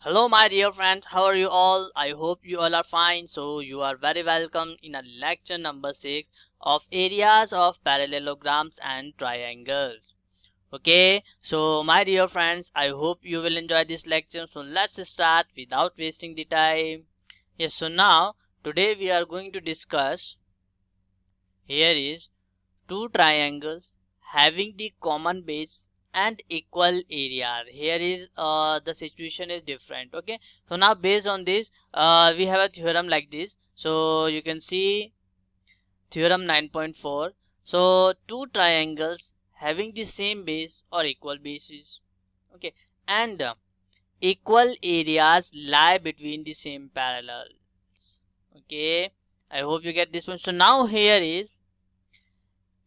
Hello my dear friends, how are you all? I hope you all are fine. So you are very welcome in a lecture number 6 of areas of parallelograms and triangles. Okay, so my dear friends, I hope you will enjoy this lecture. So let's start without wasting the time. Yes, so now today we are going to discuss here is two triangles having the common base and equal area. Here is the situation is different. Okay, so now based on this we have a theorem like this. So you can see theorem 9.4. So two triangles having the same base or equal bases, okay, and equal areas lie between the same parallels. Okay, I hope you get this one. So now here is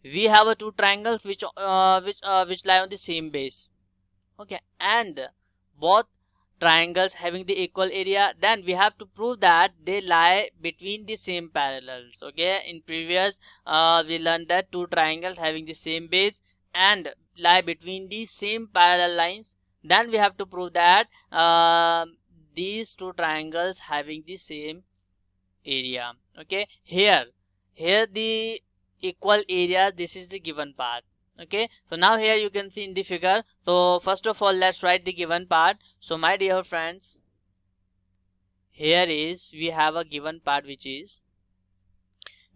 we have a two triangles which lie on the same base, okay, and both triangles having the equal area. Then we have to prove that they lie between the same parallels. Okay, in previous we learned that two triangles having the same base and lie between the same parallel lines. Then we have to prove that these two triangles having the same area. Okay, here the equal area, this is the given part. Okay, so now here you can see in the figure. So first of all, let's write the given part. So my dear friends, here is we have a given part, which is,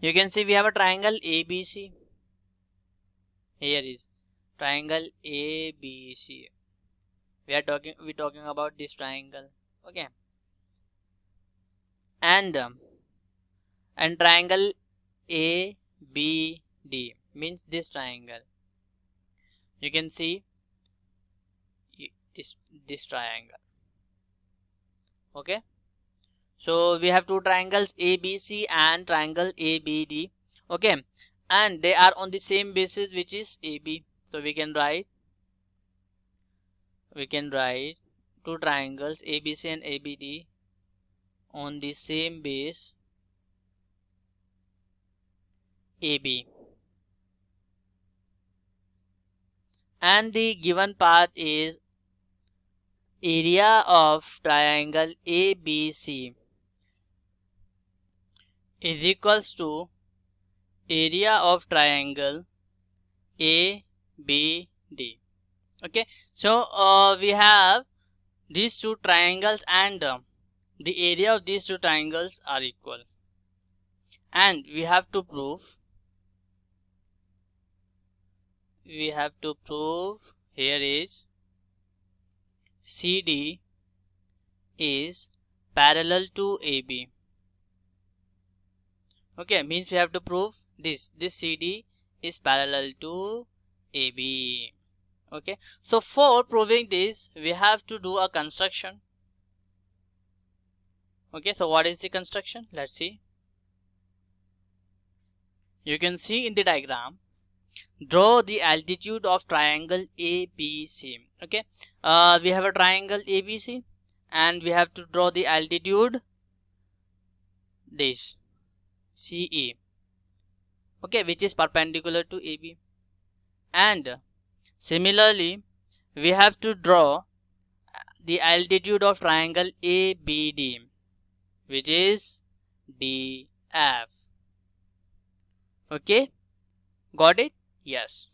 you can see we have a triangle ABC. Here is triangle ABC. We talking about this triangle. Okay, and triangle ABD means this triangle. You can see this triangle. Okay, so we have two triangles ABC and triangle ABD. Okay, and they are on the same basis, which is AB. So we can write two triangles ABC and ABD on the same base AB, and the given part is area of triangle ABC is equals to area of triangle ABD. Okay, so we have these two triangles, and the area of these two triangles are equal, and we have to prove here is CD is parallel to AB. Okay, means we have to prove this CD is parallel to AB. Okay, so for proving this we have to do a construction. Okay, so what is the construction? Let's see. You can see in the diagram, draw the altitude of triangle ABC. Okay, we have a triangle ABC and we have to draw the altitude, this CE, okay, which is perpendicular to AB. And similarly we have to draw the altitude of triangle ABD, which is DF. Okay, got it? Yes.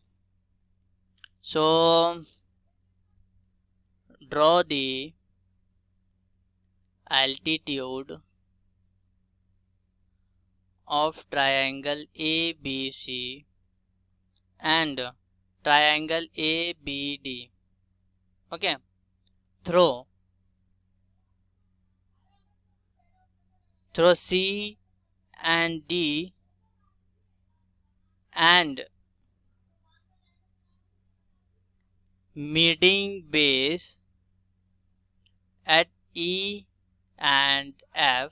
So draw the altitude of triangle ABC and triangle ABD, okay, through C and D and meeting base at E and F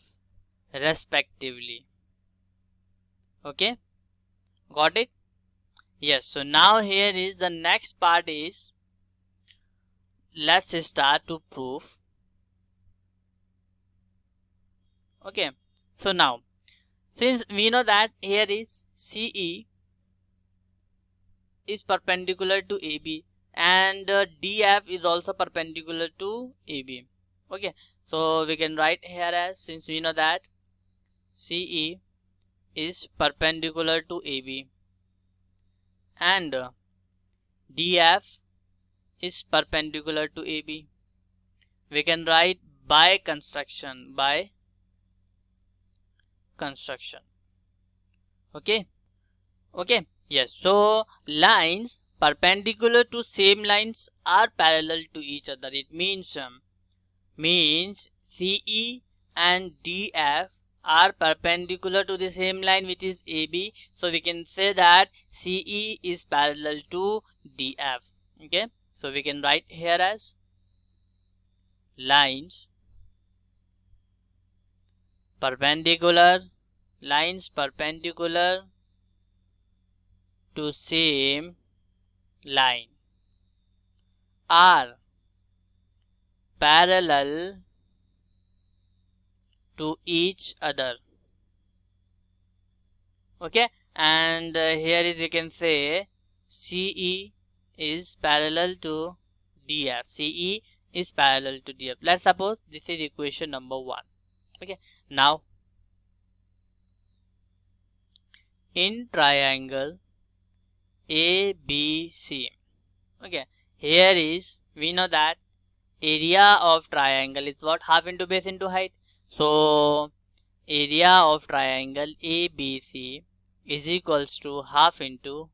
respectively. Okay, got it? Yes. So now here is the next part is, let's start to prove. Okay, so now since we know that here is CE is perpendicular to AB and DF is also perpendicular to AB. Okay, so we can write here as, since we know that CE is perpendicular to AB and DF is perpendicular to AB, we can write by construction. Okay. Okay. Yes. So lines perpendicular to same lines are parallel to each other. It means CE and DF are perpendicular to the same line, which is AB. So we can say that CE is parallel to DF. Okay. So we can write here as lines perpendicular to same line are parallel to each other. Okay, and here is we can say CE is parallel to DF. CE is parallel to DF. Let's suppose this is equation number 1. Okay, now in triangle ABC. Okay, here is, we know that area of triangle is what? Half into base into height. So area of triangle ABC is equals to half into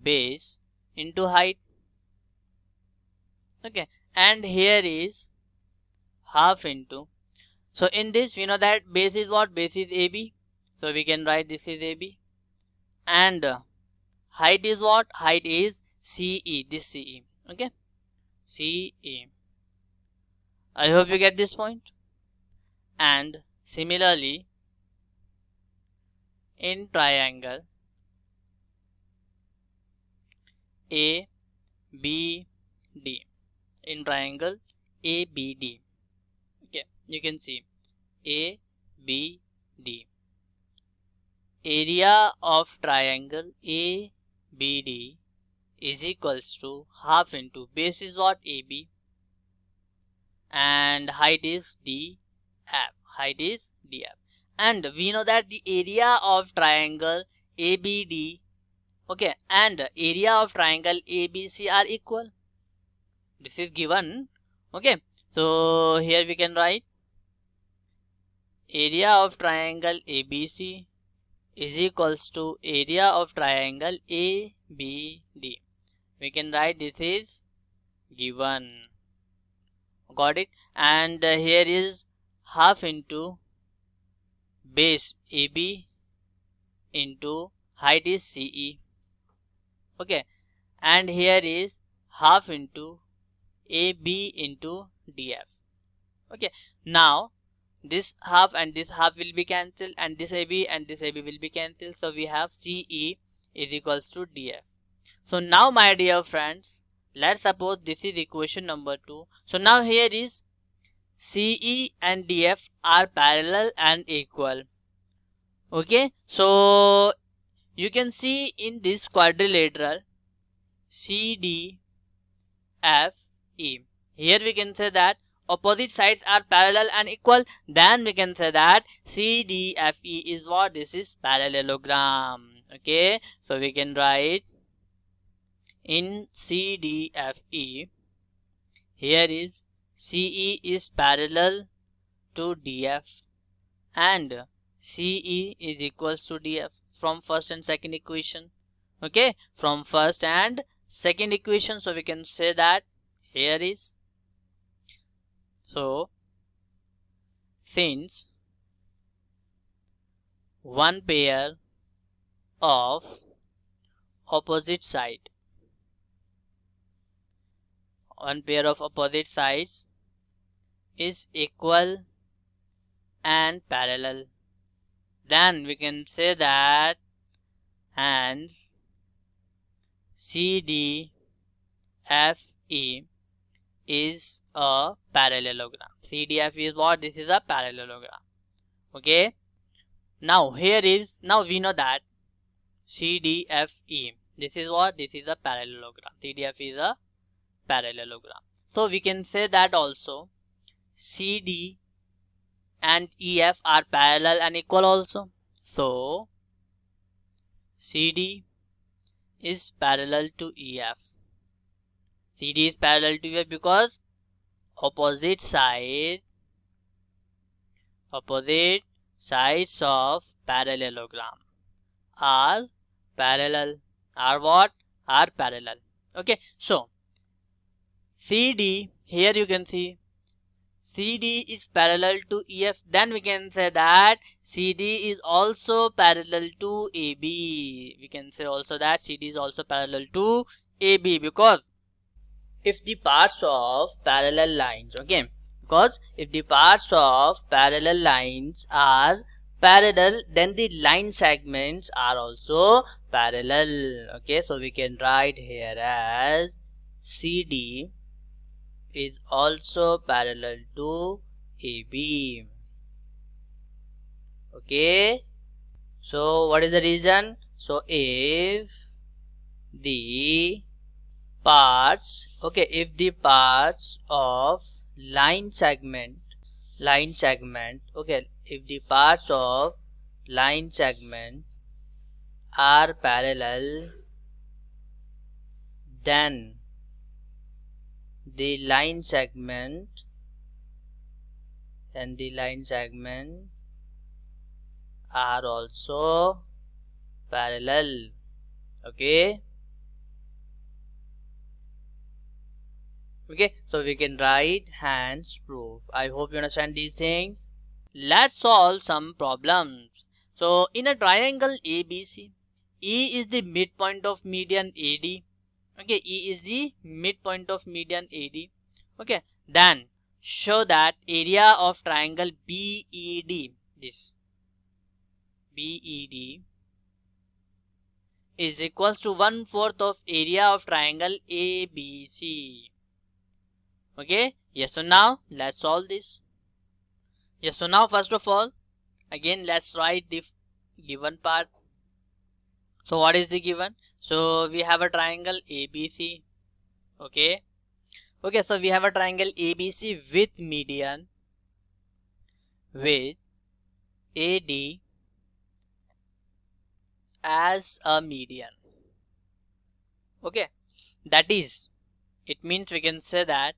base into height. Okay, and here is half into, so in this we know that base is what? Base is AB, so we can write this is AB, and height is what? Height is CE, this CE. Okay, CE. I hope you get this point. And similarly in triangle ABD, in triangle ABD, okay, you can see ABD, area of triangle ABD is equals to half into base is what? AB, and height is DF, and we know that the area of triangle ABD, okay, and area of triangle ABC are equal. This is given. Okay, so here we can write area of triangle ABC is equals to area of triangle ABD. We can write this is given. Got it? And here is half into base AB into height is CE. Okay, and here is half into AB into DF. Okay, now this half and this half will be cancelled, and this AB and this AB will be cancelled. So we have CE is equals to DF. So now my dear friends, let's suppose this is equation number 2. So now here is CE and DF are parallel and equal. Okay, so you can see in this quadrilateral CDFE, here we can say that opposite sides are parallel and equal. Then we can say that CDFE is what? This is parallelogram. Okay, so we can write in CDFE, here is CE is parallel to DF and CE is equals to DF from first and second equation. Okay, from first and second equation, so we can say that here is, so since one pair of opposite sides is equal and parallel, then we can say that and CDFE is a parallelogram. CDF is what? This is a parallelogram. Okay, now here is, now we know that CDFE, this is what? This is a parallelogram. CDF is a parallelogram. So we can say that also CD and EF are parallel and equal also. So CD is parallel to EF. CD is parallel to EF because opposite sides of parallelogram are parallel. Are what? Are parallel. Okay, so CD, here you can see CD is parallel to EF, then we can say that CD is also parallel to AB. We can say also that CD is also parallel to AB because if the parts of parallel lines, okay, because if the parts of parallel lines are parallel, then the line segments are also parallel. Okay, so we can write here as CD is also parallel to AB. Okay, so what is the reason? So if the parts, okay, if the parts of line segment, okay, if the parts of line segment are parallel, then the line segment are also parallel. Okay, so we can write hence proof. I hope you understand these things. Let's solve some problems. So in a triangle ABC, E is the midpoint of median AD. Okay, E is the midpoint of median AD. Okay, then show that area of triangle BED, this BED is equals to 1/4 of area of triangle ABC. Okay, yes, so now let's solve this. Yes, so now first of all, again let's write the given part. So what is the given? So we have a triangle ABC. Okay, so we have a triangle ABC with median with AD as a median. Okay, that is, it means we can say that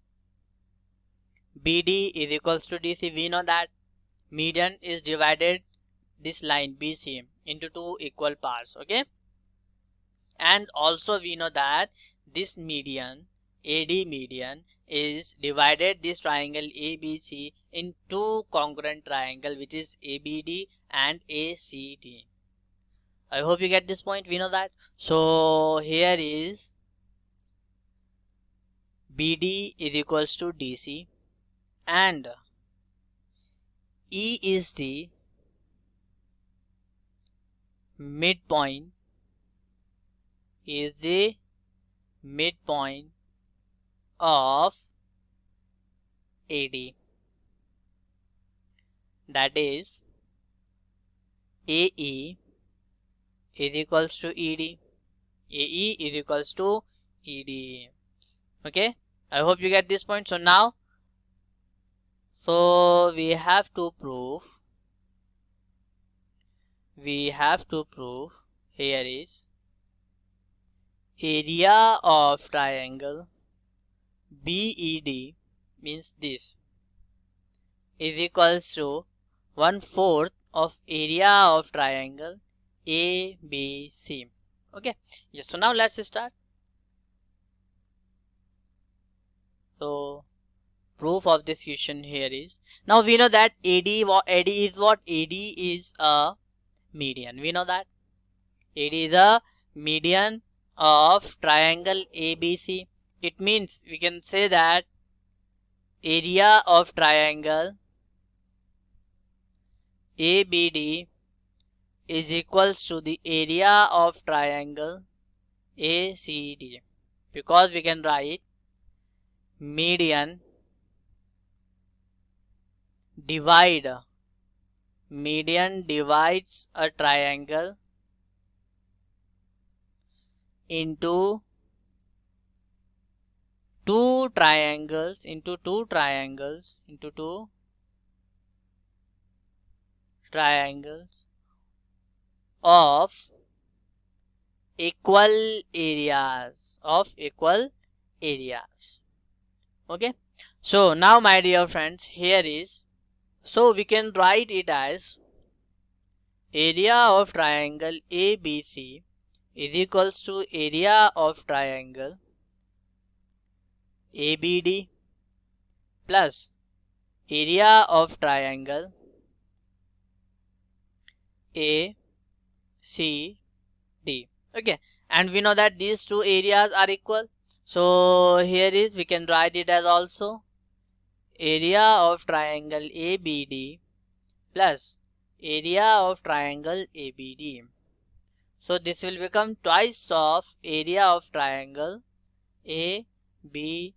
BD is equals to DC. We know that median is divided this line BC into two equal parts. Okay, and also we know that this median AD median is divided this triangle ABC in two congruent triangle, which is ABD and ACD. I hope you get this point. We know that. So here is BD is equals to DC and E is the midpoint of AD, that is AE is equals to ED. AE is equals to ED. Okay, I hope you get this point. So now, so we have to prove here is area of triangle BED means this is equals to 1/4 of area of triangle ABC. Okay, yes, so now let's start. So proof of this question here is, now we know that AD is what? AD is a median. We know that AD is a median of triangle ABC. It means we can say that area of triangle ABD is equals to the area of triangle ACD, because we can write median divides a triangle into two triangles into two triangles into two triangles of equal areas. Okay, so now my dear friends, here is, so we can write it as area of triangle ABC is equals to area of triangle ABD plus area of triangle ACD. Okay, and we know that these two areas are equal, so here is, we can write it as also area of triangle ABD plus area of triangle ABD. So this will become twice of area of triangle ABD.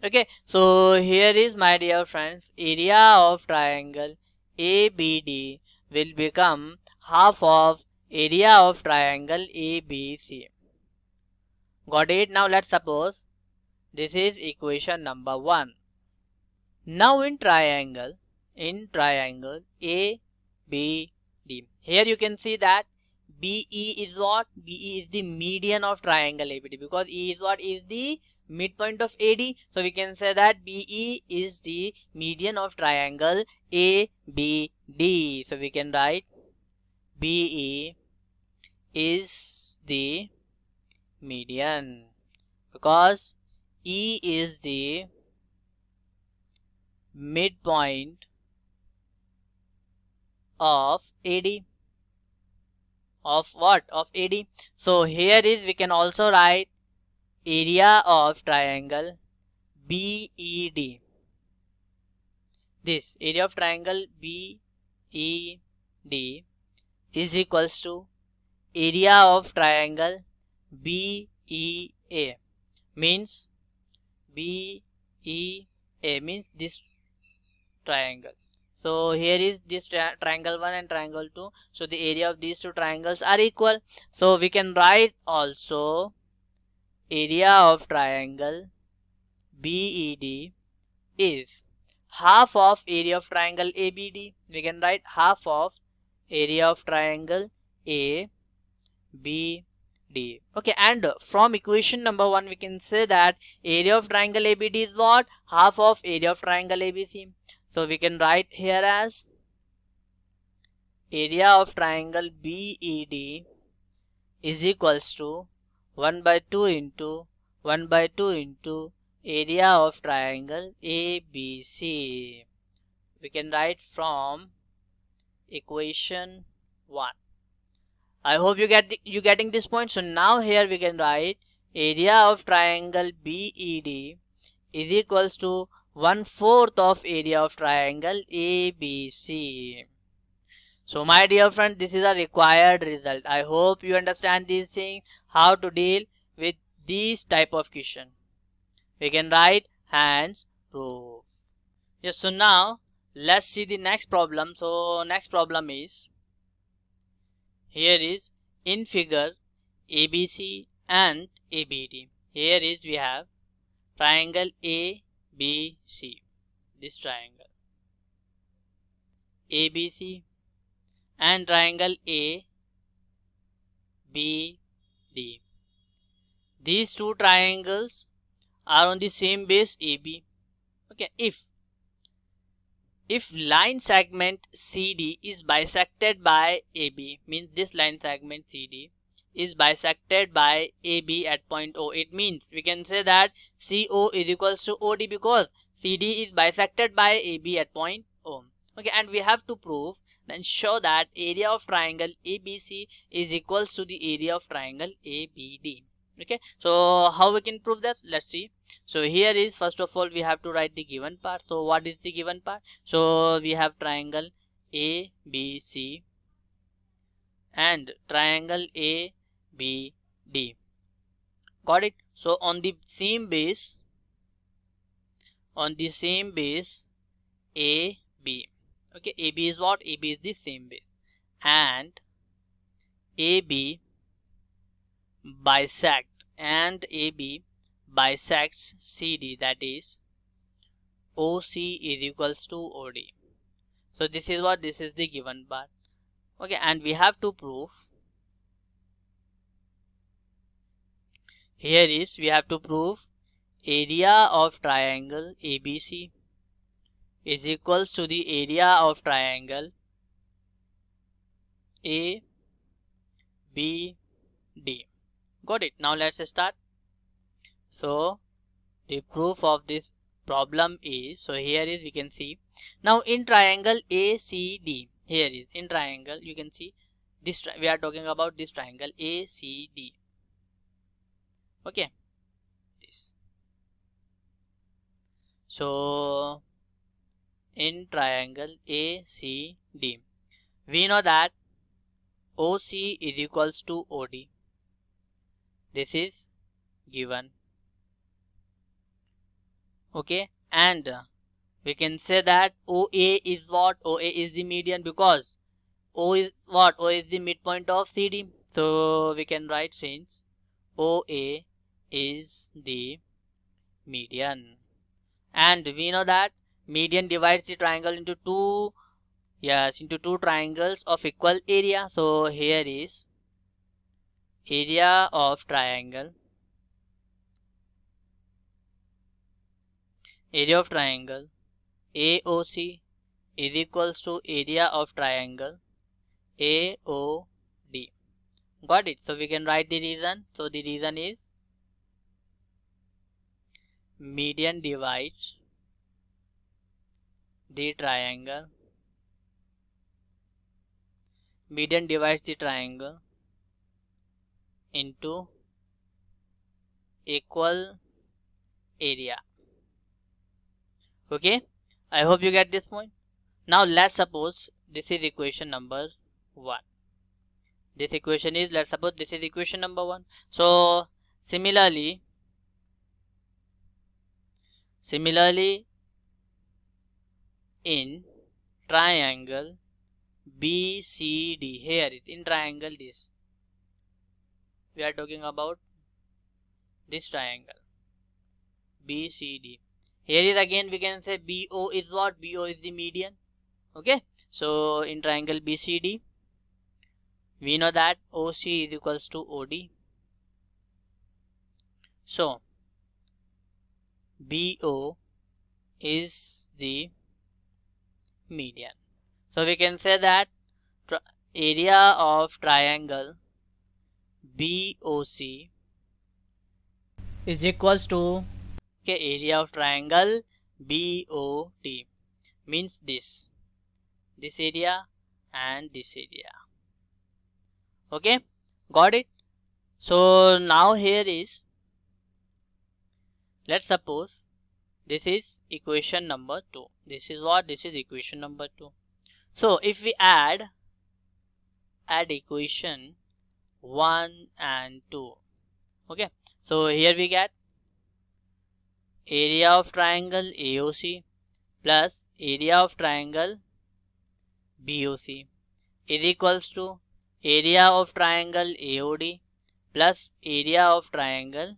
Okay, so here is, my dear friends, area of triangle ABD will become half of area of triangle ABC. Got it? Now let's suppose this is equation number 1. Now in triangle ABD, here you can see that BE is what? BE is the median of triangle ABD, because E is what? Is the midpoint of AD. So we can say that BE is the median of triangle ABD. So we can write BE is the median because E is the midpoint of AD. Of what? Of AD. So here is, we can also write area of triangle BED. This area of triangle BED is equals to area of triangle BEA. Means BEA means this triangle. So here is this triangle 1 and triangle 2. So the area of these two triangles are equal. So we can write also area of triangle BED is half of area of triangle ABD. We can write half of area of triangle ABD. Okay, and from equation number 1 we can say that area of triangle ABD is what? Half of area of triangle ABC. So we can write here as area of triangle BED is equals to 1 by 2 into 1 by 2 into area of triangle ABC. We can write from equation 1. I hope you getting this point. So now here we can write area of triangle BED is equals to 1/4 of area of triangle ABC. So my dear friend, this is a required result. I hope you understand these things, how to deal with these type of question. We can write hence proof. Yes, so now let's see the next problem. So next problem is, here is in figure ABC and ABD. Here is, we have triangle ABC, this triangle ABC, and triangle ABD. These two triangles are on the same base AB. Okay, if line segment CD is bisected by AB, means this line segment CD is bisected by AB at point O, it means we can say that CO is equals to OD because CD is bisected by AB at point O. Okay, and we have to prove and show that area of triangle ABC is equals to the area of triangle ABD. Okay, so how we can prove that? Let's see. So here is, first of all, we have to write the given part. So what is the given part? So we have triangle ABC and triangle ABD. Got it? So on the same base AB. Okay, AB is what? AB is the same base, and AB bisect bisects CD, that is OC is equals to OD. So this is what, this is the given part. Okay, and we have to prove, here is we have to prove area of triangle ABC is equals to the area of triangle ABD. Got it? Now let's start. So the proof of this problem is, so here is we can see, now in triangle ACD, here is in triangle you can see this, we are talking about this triangle ACD. Okay, this. So in triangle ACD, we know that OC is equals to OD. This is given. Okay, and we can say that OA is what? OA is the median, because O is what? O is the midpoint of CD. So we can write since OA is the median. And we know that median divides the triangle into two, yes, into two triangles of equal area. So here is area of triangle. Area of triangle AOC is equals to area of triangle AOD. Got it? So we can write the reason. So the reason is median divides the triangle. Median divides the triangle into equal area. Okay, I hope you get this point. Now let's suppose this is equation number 1. This equation is, let's suppose this is equation number 1. So similarly in triangle BCD, here is in triangle this, we are talking about this triangle BCD. Here is again we can say BO is what? BO is the median. Okay, so in triangle BCD we know that OC is equals to OD. So BO is the median. So we can say that area of triangle BOC is equals to, okay, area of triangle BOD means this area and this area. Okay, got it? So now here is, let's suppose this is equation number 2. This is what? This is equation number 2. So if we add equation 1 and 2, okay, so here we get area of triangle AOC plus area of triangle BOC is equals to area of triangle AOD plus area of triangle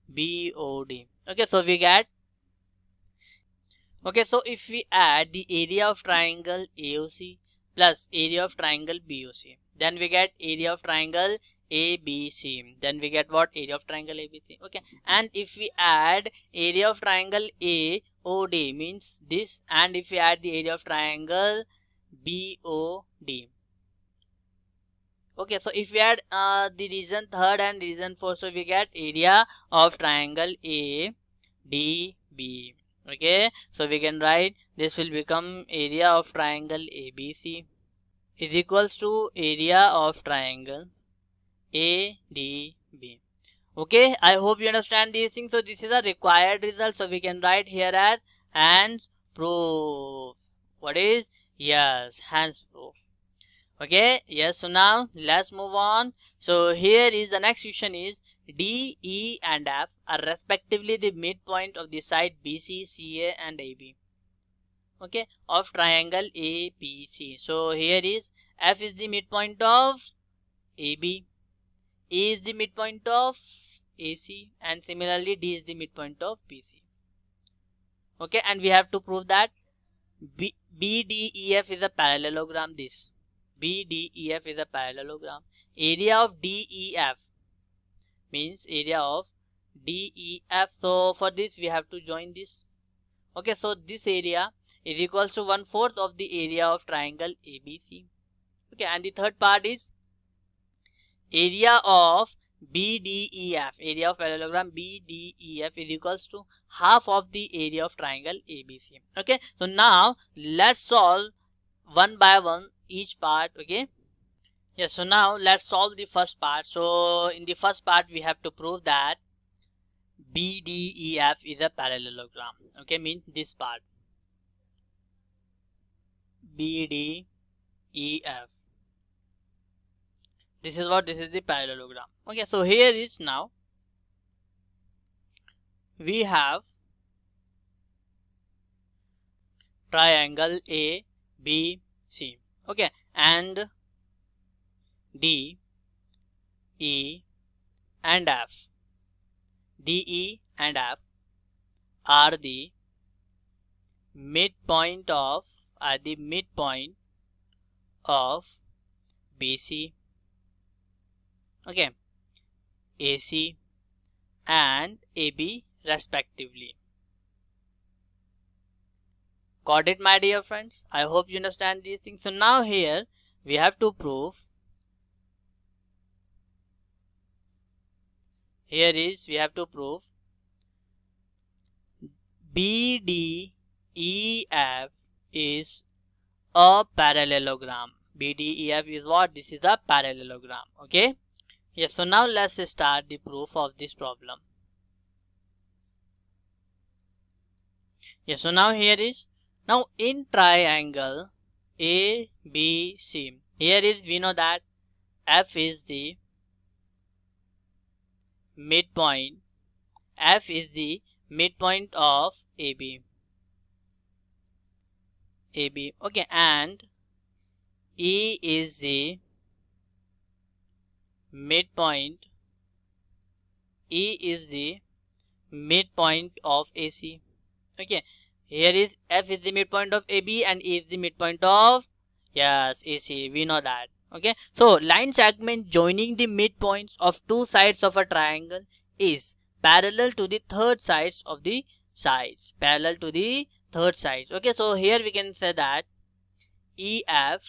BOD. Okay, so we get, okay, so if we add the area of triangle AOC plus area of triangle BOC, then we get area of triangle ABC. Then we get what? Area of triangle ABC. Okay, and if we add area of triangle AOD means this, and if we add the area of triangle BOD. Okay, so if we add the region 3rd and region 4, so we get area of triangle ADB. Okay, so we can write this will become area of triangle ABC is equals to area of triangle ADB. Okay, I hope you understand these things. So this is a required result, so we can write here as hence proof. What is? Yes, hence proof. Okay, yes, so now let's move on. So here is the next question is D, E and F are respectively the midpoint of the side BC, CA and AB. Okay, of triangle ABC. So here is F is the midpoint of AB, E is the midpoint of AC, and similarly D is the midpoint of BC. Okay, and we have to prove that BDEF is a parallelogram. This BDEF is a parallelogram. Area of DEF means area of DEF. So for this we have to join this. Okay, so this area is equals to 1/4 of the area of triangle ABC. Okay, and the third part is area of BDEF. Area of parallelogram BDEF is equals to half of the area of triangle ABC. Okay, so now let's solve one by one each part. Okay. Yeah, so now let's solve the first part. So in the first part we have to prove that BDEF is a parallelogram. Okay, means this part BDEF. This is what, this is the parallelogram. Okay, so here is now we have triangle ABC. Okay, and D, E and F. D, E and F are the midpoint of BC. Okay, AC and AB respectively. Got it, my dear friends? I hope you understand these things. So now here we have to prove. Here is we have to prove BDEF is a parallelogram. BDEF is what? This is a parallelogram. Okay. Yes. So now let's start the proof of this problem. Yes. So now here is, now in triangle ABC, here is, we know that F is the midpoint. F is the midpoint of AB. Okay, and E is the midpoint. E is the midpoint of AC. Okay, here is F is the midpoint of AB and E is the midpoint of, yes, AC. We know that. Okay, so line segment joining the midpoints of two sides of a triangle is parallel to the third sides of the sides. Parallel to the third sides. Okay, so here we can say that EF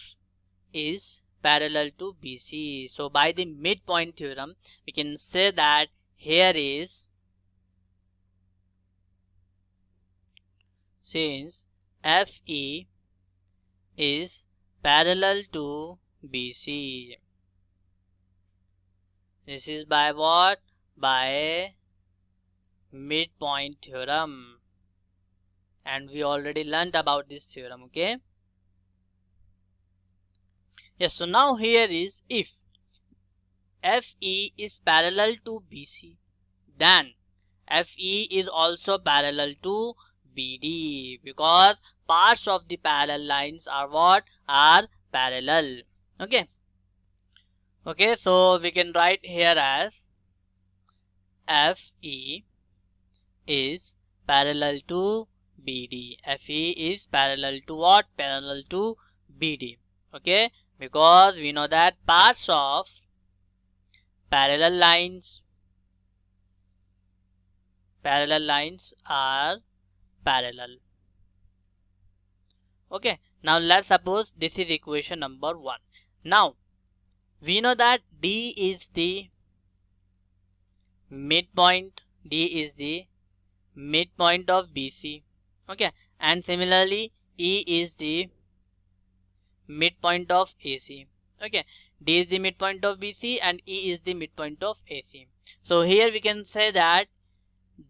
is parallel to BC. So by the midpoint theorem, we can say that here is, since FE is parallel to BC. This is by what? By midpoint theorem. And we already learned about this theorem. Okay. Yes, so now here is, if FE is parallel to BC, then FE is also parallel to BD, because parts of the parallel lines are what? Are parallel. Okay. Okay, so we can write here as FE is parallel to BD. FE is parallel to what? Parallel to BD. Okay, because we know that parts of parallel lines are parallel. Okay, now let's suppose this is equation number 1. Now we know that D is the midpoint. D is the midpoint of BC. Okay, and similarly E is the midpoint of AC. Okay, D is the midpoint of BC and E is the midpoint of AC. So here we can say that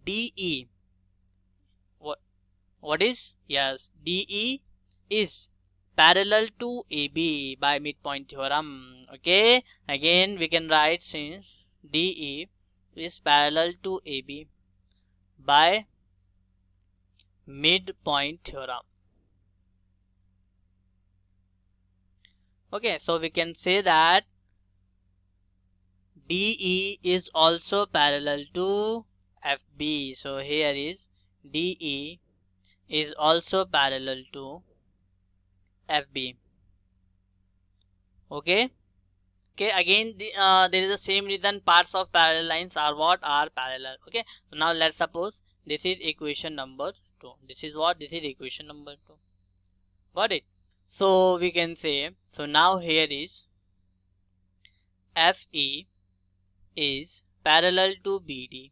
DE, what is? Yes, DE is parallel to AB by midpoint theorem. Okay, again we can write, since DE is parallel to AB by midpoint theorem. Okay, so we can say that DE is also parallel to FB. So here is DE is also parallel to FB. Okay. Okay, again there is the same reason parts of parallel lines are what? Are parallel. Okay, so now let's suppose this is equation number 2. This is what? This is equation number 2. Got it? So we can say, so now here is FE is parallel to BD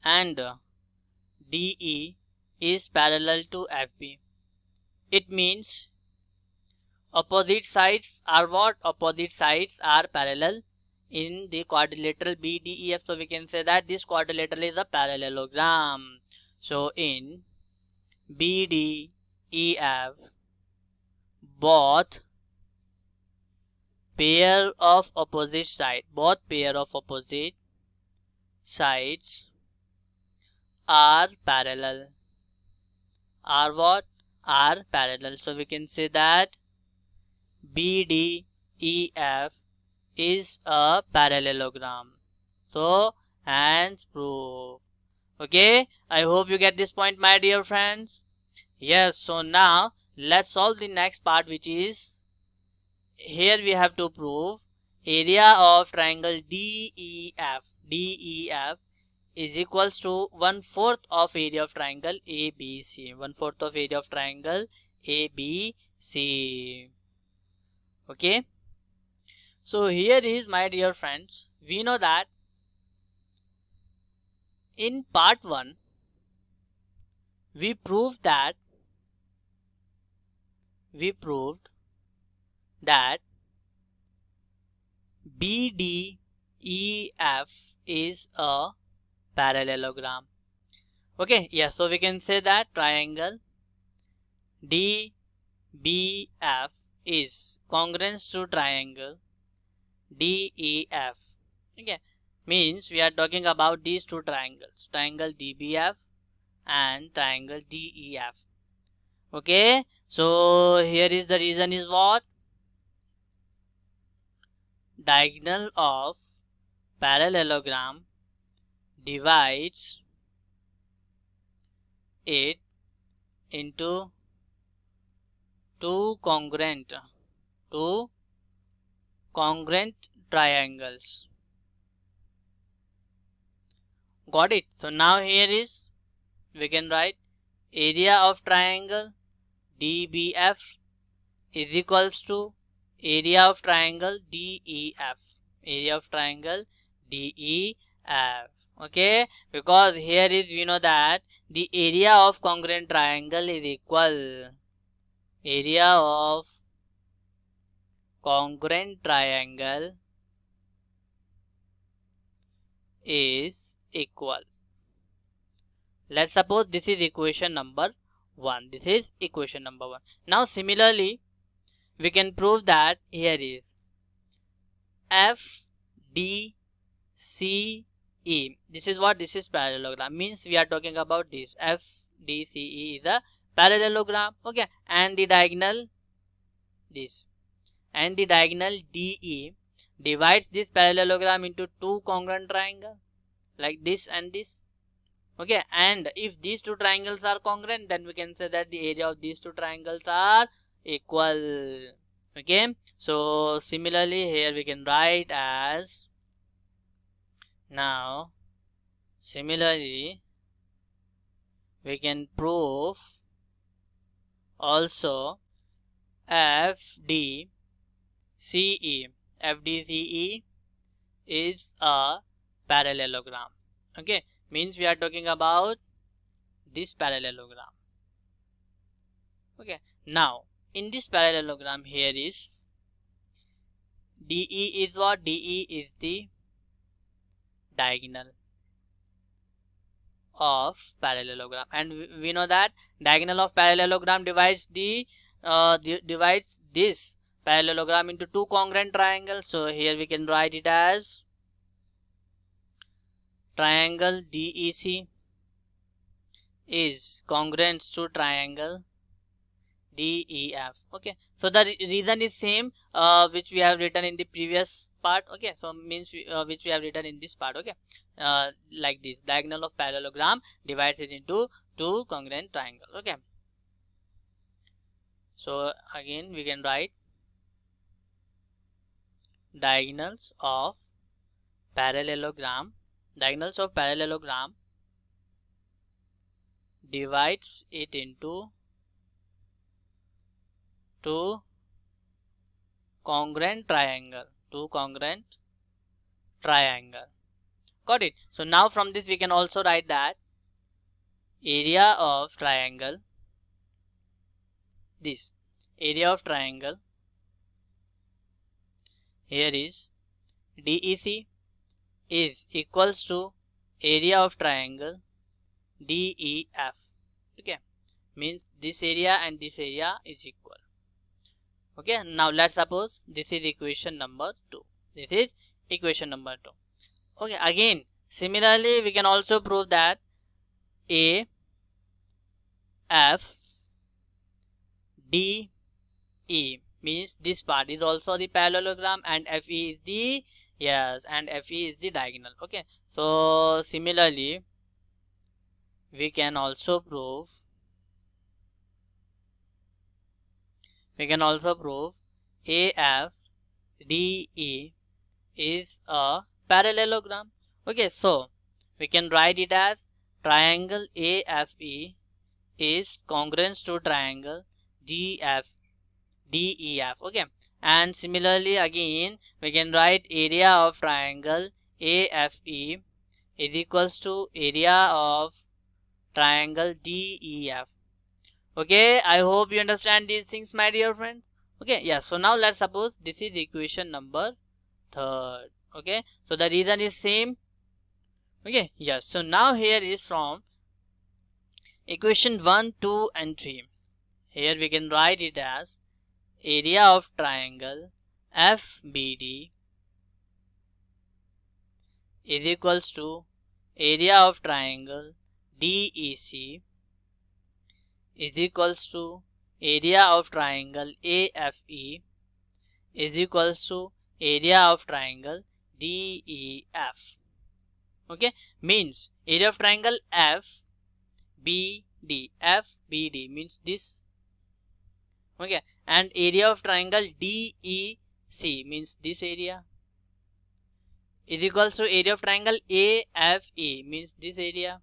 and DE is parallel to FB. It means opposite sides are what? Opposite sides are parallel in the quadrilateral BDEF. So we can say that this quadrilateral is a parallelogram. So in BDEF, both pair of opposite sides are parallel. Are what? Are parallel. So we can say that BDEF is a parallelogram. So hence proof. Okay, I hope you get this point, my dear friends. Yes, so now let's solve the next part, which is here we have to prove area of triangle DEF is equals to 1/4 of area of triangle ABC. 1/4 of area of triangle ABC. Okay, so here is, my dear friends, we know that in part 1 we proved that BDEF is a parallelogram. Okay, yes, so we can say that triangle DBF is congruent to triangle DEF. Okay, means we are talking about these two triangles, triangle DBF and triangle DEF. Okay, so here is the reason is what? Diagonal of parallelogram divides it into two congruent triangles. Got it? So now here is, we can write area of triangle DBF is equals to area of triangle DEF. Area of triangle DEF. Okay, because here is, we know that the area of congruent triangle is equal. Area of congruent triangle is equal. Let's suppose this is equation number 1. This is equation number 1. Now similarly, we can prove that here is FDCE. This is what? This is parallelogram. Means we are talking about this. FDCE is a parallelogram. Okay, and the diagonal this. And the diagonal DE divides this parallelogram into two congruent triangles like this and this. Okay, and if these two triangles are congruent, then we can say that the area of these two triangles are equal. Okay, so similarly here we can write as, now similarly we can prove also FDCE is a parallelogram. Okay, means we are talking about this parallelogram. Okay, now in this parallelogram here is DE is what? DE is the diagonal of parallelogram, and we know that diagonal of parallelogram divides divides this parallelogram into two congruent triangles. So here we can write it as triangle DEC is congruent to triangle DEF. Okay, so the reason is same which we have written in the previous part. Okay, so means which we have written in this part. Okay, like this, diagonal of parallelogram divides it into two congruent triangle. Okay, so again we can write diagonals of parallelogram. Diagonals of parallelogram divides it into two congruent triangle. Two congruent triangle. Got it? So now from this we can also write that area of triangle, this area of triangle here is DEC is equals to area of triangle DEF. Okay, means this area and this area is equal. Okay, now let's suppose this is equation number 2. This is equation number 2. Okay, again similarly we can also prove that A F D E means this part is also the parallelogram and FE is the, yes, and FE is the diagonal. Okay, so similarly we can also prove AFDE is a parallelogram. Okay, so we can write it as triangle AFE is congruent to triangle DEF. Okay, and similarly again we can write area of triangle AFE is equals to area of triangle DEF. Okay, I hope you understand these things, my dear friends. Okay, yeah, so now let's suppose this is equation number 3rd. Okay, so the reason is same. Okay, yes, so now here is from equation 1, 2 and 3. Here we can write it as area of triangle FBD is equals to area of triangle DEC is equals to area of triangle AFE is equals to area of triangle DEF. Okay, means area of triangle FBD means this. Okay, and area of triangle DEC means this area is equals to area of triangle AFE means this area,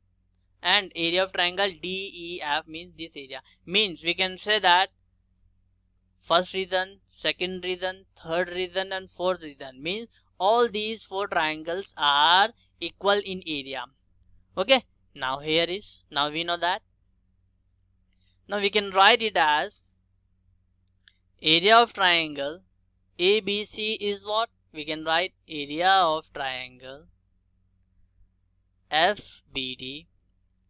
and area of triangle DEF means this area. Means we can say that first reason, second reason, third reason and fourth reason, means all these 4 triangles are equal in area. Okay, now here is, now we know that. Now we can write it as area of triangle ABC is what? We can write area of triangle FBD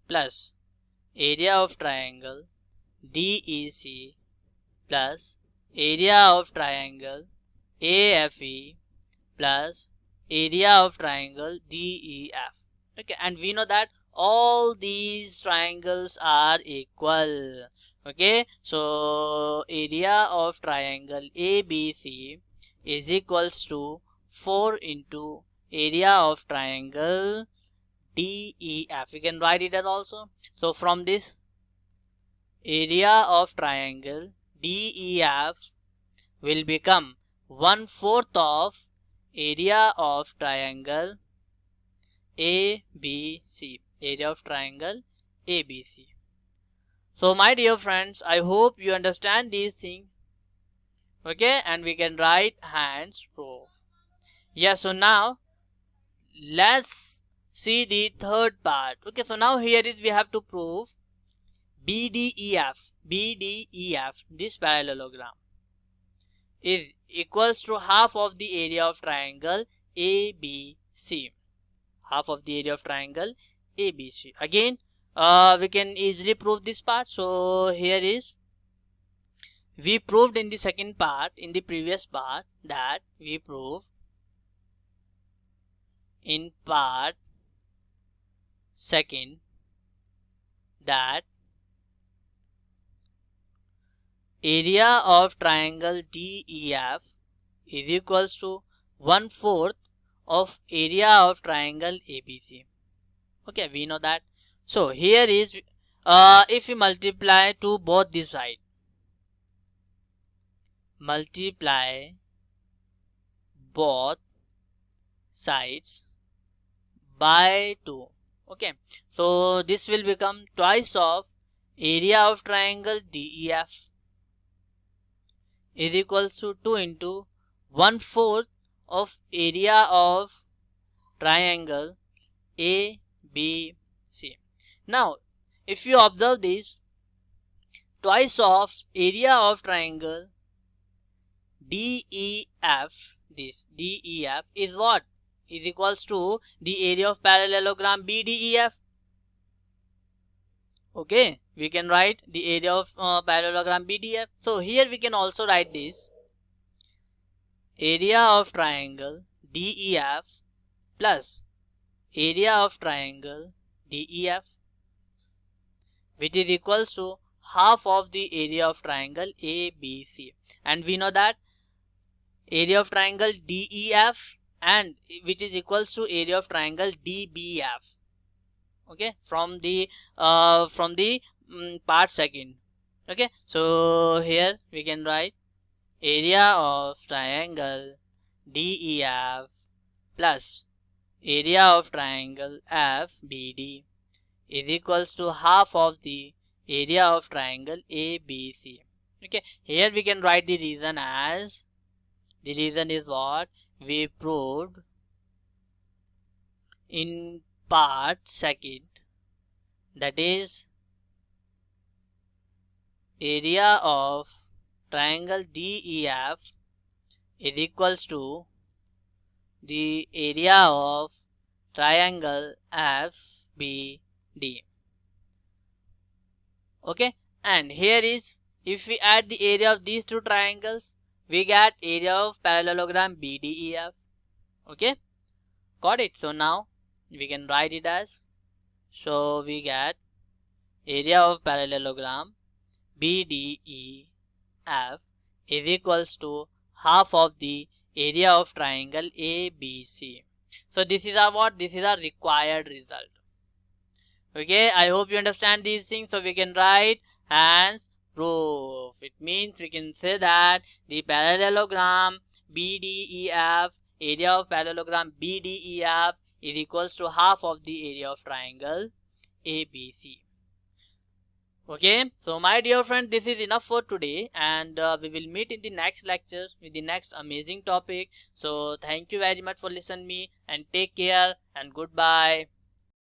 plus area of triangle DEC plus area of triangle AFE plus area of triangle DEF. Okay, and we know that all these triangles are equal. Okay, so area of triangle ABC is equals to 4 into area of triangle DEF. We can write it as also. So from this area of triangle DEF will become 1/4 of area of triangle ABC. Area of triangle ABC. So my dear friends, I hope you understand these things. Okay, and we can write hence proof. Yeah, so now let's see the third part. Okay, so now here is we have to prove BDEF, this parallelogram is equals to half of the area of triangle ABC. Half of the area of triangle ABC. Again, we can easily prove this part. So here is, we proved in the second part, in the previous part, that we proved in part second that area of triangle DEF is equals to 1/4 of area of triangle ABC. Okay, we know that. So here is if we multiply to both the sides, multiply both sides by 2. Okay, so this will become twice of area of triangle DEF is equals to 2 into 1/4 of area of triangle ABC. Now if you observe this, twice of area of triangle DEF, this DEF is what? Is equals to the area of parallelogram BDEF. Okay, we can write the area of parallelogram BDF. So here we can also write this area of triangle DEF plus area of triangle DEF, which is equals to half of the area of triangle ABC. And we know that area of triangle DEF and which is equals to area of triangle DBF. Okay, from the part second. Okay, so here we can write area of triangle DEF plus area of triangle FBD is equals to half of the area of triangle ABC. Okay, here we can write the reason as, the reason is what we proved in part second, that is area of triangle DEF is equals to the area of triangle FBD. Okay, and here is, if we add the area of these two triangles, we get area of parallelogram BDEF. Okay, got it. So now we can write it as, so we get area of parallelogram BDEF is equals to half of the area of triangle ABC. So this is our what? This is our required result. Okay, I hope you understand these things. So we can write hence proof. It means we can say that the parallelogram BDEF, area of parallelogram BDEF is equals to half of the area of triangle ABC. Okay, so my dear friend, this is enough for today, and we will meet in the next lecture with the next amazing topic. So thank you very much for listening me, and take care and goodbye.